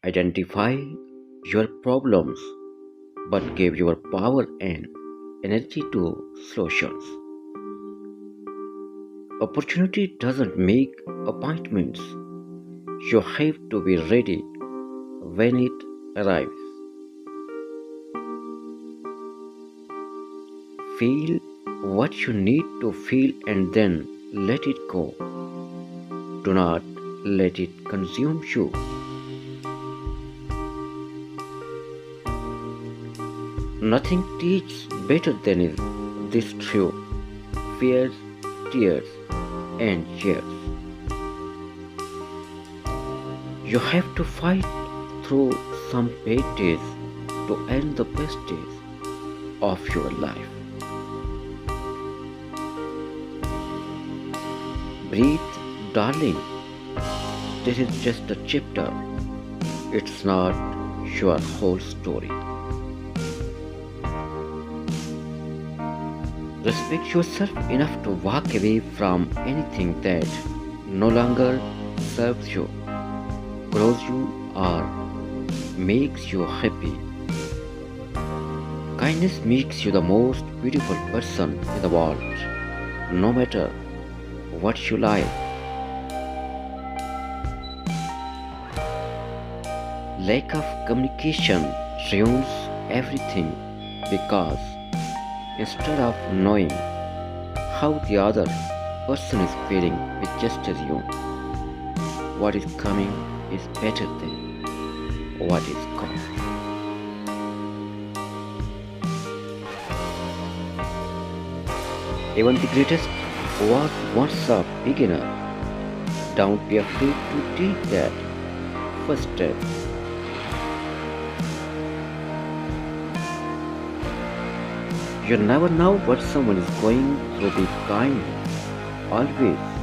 identify your problems but give your power and energy to solutions. Opportunity doesn't make appointments. You have to be ready when it arrives. Feel what you need to feel and then let it go. Do not let it consume you. Nothing teaches better than this through fears, tears, and cheers. You have to fight through some bad days to end the best days of your life. Breathe, darling. This is just a chapter. It's not your whole story. Respect yourself enough to walk away from anything that no longer serves you, grows you, or makes you happy. Kindness makes you the most beautiful person in the world, no matter what you like. Lack of communication ruins everything because instead of knowing how the other person is feeling with just as you, what is coming is better than what is gone. Even the greatest was once a beginner. Don't be afraid to take that first step. You never know what someone is going through. Be kind, always.